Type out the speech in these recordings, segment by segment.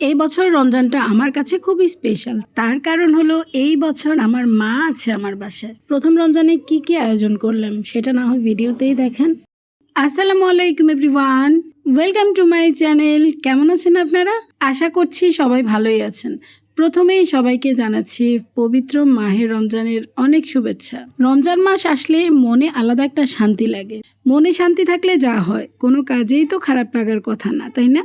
এই বছর রমজানটা আমার কাছে খুবই স্পেশাল। তার কারণ হলো এই বছর আমার মা আছে আমার বাসায়। প্রথম রমজানে কি কি আয়োজন করলাম সেটা না হয় ভিডিওতেই দেখেন। আসসালামু আলাইকুম everyone, welcome to my channel. কেমন আছেন আপনারা? আশা করছি সবাই ভালোই আছেন। প্রথমেই সবাইকে জানাচ্ছি পবিত্র মাহে রমজানের অনেক শুভেচ্ছা। রমজান মাস আসলে মনে আলাদা একটা শান্তি লাগে। মনে শান্তি থাকলে যা হয়, কোনো কাজেই তো খারাপ লাগার কথা না, তাই না?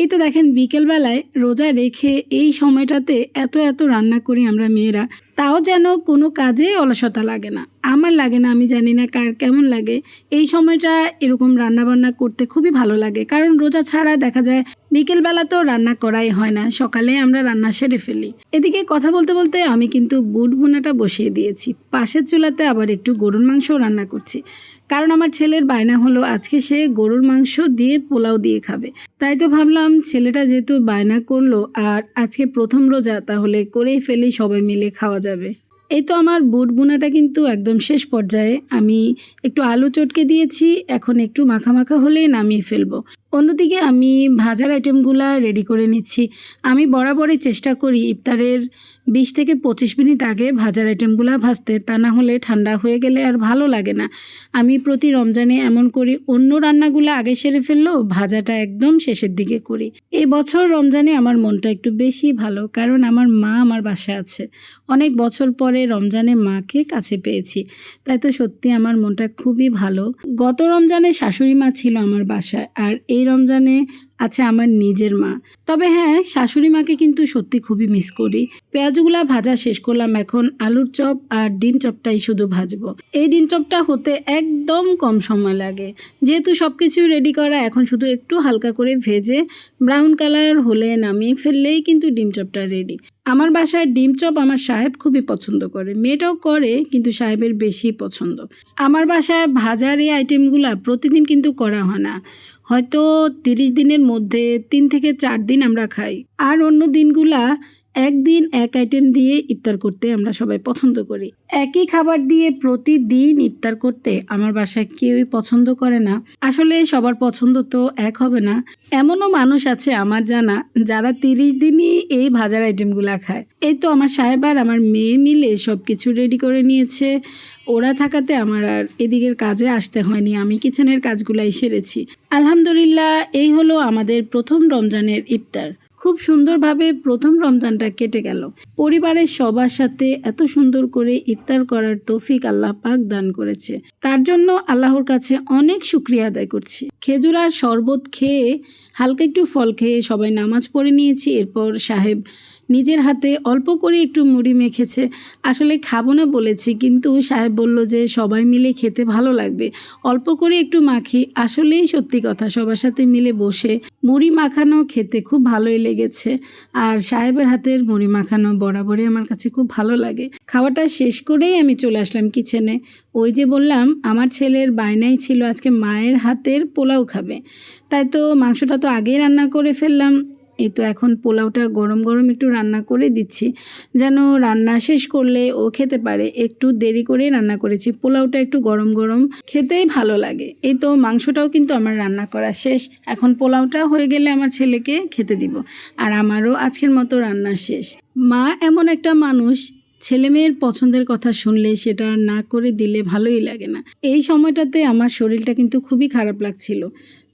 এই তো দেখেন বিকেলবেলায় রোজা রেখে এই সময়টাতে এত এত রান্না করি আমরা মেয়েরা, তাও যেন কোনো কাজেই অলসতা লাগে না। আমার লাগে না, আমি জানি না কার কেমন লাগে। এই সময়টা এরকম রান্না বান্না করতে খুবই ভালো লাগে, কারণ রোজা ছাড়া দেখা যায় বিকেলবেলা তো রান্না করাই হয় না, সকালে আমরা রান্না সেরে ফেলি। এদিকে কথা বলতে বলতে আমি কিন্তু বুট ভুনাটা বসিয়ে দিয়েছি। পাশের চুলাতে আবার একটু গরুর মাংস রান্না করছি, কারণ আমার ছেলের বায়না হলো আজকে সে গরুর মাংস দিয়ে পোলাও দিয়ে খাবে। তাই তো ভাবলাম ছেলেটা যেহেতু বায়না করলো আর আজকে প্রথম রোজা, তাহলে করেই ফেলি, সবাই মিলে খাওয়া যাবে। এই তো আমার বুট ভুনাটা কিন্তু একদম শেষ পর্যায়ে। আমি একটু আলু চটকে দিয়েছি, এখন একটু মাখা মাখা হলেই নামিয়ে ফেলবো। অন্যদিকে আমি ভাজার আইটেমগুলা রেডি করে নিচ্ছি। আমি বরাবরই চেষ্টা করি ইফতারের 20 থেকে 25 মিনিট আগে ভাজার আইটেমগুলা ভাজতে, তা না হলে ঠান্ডা হয়ে গেলে আর ভালো লাগে না। আমি প্রতি রমজানে এমন করি, অন্য রান্নাগুলো আগে সেরে ফেললেও ভাজাটা একদম শেষের দিকে করি। এই বছর রমজানে আমার মনটা একটু বেশি ভালো, কারণ আমার মা আমার বাসায় আছে। অনেক বছর পরে রমজানে মাকে কাছে পেয়েছি, তাই তো সত্যি আমার মনটা খুবই ভালো। গত রমজানে শাশুড়ি মা ছিল আমার বাসায়, আর এই রমজানে আছে আমার নিজের মা। তবে হ্যাঁ, শাশুড়ি মাকে কিন্তু সত্যি খুবই মিস করি। পেঁয়াজগুলা ভাজা শেষ করলাম, এখন আলুর চপ আর ডিম চপটাই শুধু ভাজবো। এই ডিম চপটা হতে একদম কম সময় লাগে, যেহেতু সব কিছু রেডি করা। এখন শুধু একটু হালকা করে ভেজে ব্রাউন কালার হলে নামিয়ে ফেললেই কিন্তু ডিম চপটা রেডি। আমার বাসায় ডিম চপ আমার সাহেব খুবই পছন্দ করে, মেয়েটাও করে, কিন্তু সাহেবের বেশি পছন্দ। আমার বাসায় ভাজার এই আইটেমগুলো প্রতিদিন কিন্তু করা হয় না, হয়তো 30 দিনের মধ্যে 3 থেকে 4 দিন আমরা খাই। আর অন্য দিনগুলা একদিন এক আইটেম দিয়ে ইফতার করতে আমরা সবাই পছন্দ করি। একই খাবার দিয়ে প্রতিদিন ইফতার করতে আমার বাসায় কেউই পছন্দ করে না। আসলে সবার পছন্দ তো এক হবে না। এমনও মানুষ আছে আমার জানা, যারা 30 দিনই এই ভাজার আইটেমগুলা খায়। এই তো আমার সাহেব আর আমার মেয়ে মিলে সব কিছু রেডি করে নিয়েছে। ওরা থাকাতে আমার আর এদিকের কাজে আসতে হয়নি, আমি কিচেনের কাজগুলাই সেরেছি। আলহামদুলিল্লাহ, এই হলো আমাদের প্রথম রমজানের ইফতার। খুব সুন্দরভাবে প্রথম রমজানটা কেটে গেল। পরিবারের সবার সাথে এত সুন্দর করে ইফতার করার তৌফিক আল্লাহ পাক দান করেছে, তার জন্য আল্লাহর কাছে অনেক শুকরিয়া আদায় করছি। খেজুর আর শরবত খেয়ে, হালকা একটু ফল খেয়ে সবাই নামাজ পড়ে নিয়েছি। এরপর সাহেব নিজের হাতে অল্প করে একটু মুড়ি মেখেছে। আসলে খাবো না বলেছি, কিন্তু সাহেব বলল যে সবাই মিলে খেতে ভালো লাগবে, অল্প করে একটু মাখি। আসলেই সত্যি কথা, সবার সাথে মিলে বসে মুড়ি মাখানো খেতে খুব ভালোই লেগেছে। আর সাহেবের হাতের মুড়ি মাখানো বরাবরই আমার কাছে খুব ভালো লাগে। খাওয়াটা শেষ করেই আমি চলে আসলাম কিচেনে। ওই যে বললাম, আমার ছেলের বায়নাই ছিল আজকে মায়ের হাতের পোলাও খাবে, তাই তো মাংসটা তো আগেই রান্না করে ফেললাম। এই তো এখন পোলাওটা গরম গরম একটু রান্না করে দিচ্ছি, যেন রান্না শেষ করলে ও খেতে পারে। একটু দেরি করে রান্না করেছি, পোলাওটা একটু গরম গরম খেতেই ভালো লাগে। এই তো মাংসটাও কিন্তু আমার রান্না করা শেষ, এখন পোলাওটা হয়ে গেলে আমার ছেলেকে খেতে দিব, আর আমারও আজকের মতো রান্না শেষ। মা এমন একটা মানুষ, ছেলে মেয়ের পছন্দের কথা শুনলে সেটা না করে দিলে ভালোই লাগে না। এই সময়টাতে আমার শরীরটা কিন্তু খুবই খারাপ লাগছিল,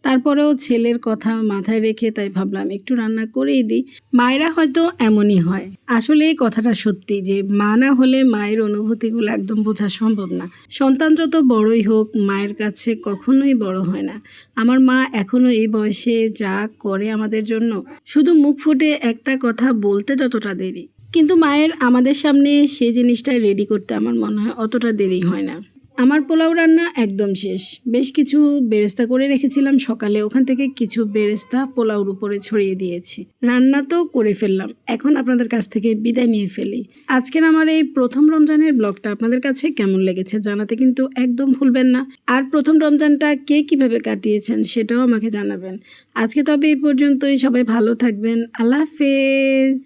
তারপরেও ছেলের কথা মাথায় রেখে তাই ভাবলাম একটু রান্না করেই দিই। মায়েরা হয়তো এমনই হয়। আসলে এই কথাটা সত্যি যে মা না হলে মায়ের অনুভূতিগুলো একদম বোঝা সম্ভব না। সন্তান যত বড়ই হোক, মায়ের কাছে কখনোই বড় হয় না। আমার মা এখনো এই বয়সে যা করে আমাদের জন্য, শুধু মুখ ফুটে একটা কথা বলতে যতটা দেরি, কিন্তু মায়ের আমাদের সামনে সেই জিনিসটা রেডি করতে আমার মনে হয় অতটা দেরি হয় না। আমার পোলাও রান্না একদম শেষ। বেশ কিছু বেরেস্তা করে রেখেছিলাম সকালে, ওখান থেকে কিছু বেরেস্তা পোলাওর উপরে ছড়িয়ে দিয়েছি। রান্না তো করে ফেললাম, এখন আপনাদের কাছ থেকে বিদায় নিয়ে ফেলি। আজকের আমার এই প্রথম রমজানের ব্লগটা আপনাদের কাছে কেমন লেগেছে জানাতে কিন্তু একদম ভুলবেন না। আর প্রথম রমজানটা কে কিভাবে কাটিয়েছেন সেটাও আমাকে জানাবেন। আজকে তবে এই পর্যন্তই, সবাই ভালো থাকবেন। আল্লাহ হাফেজ।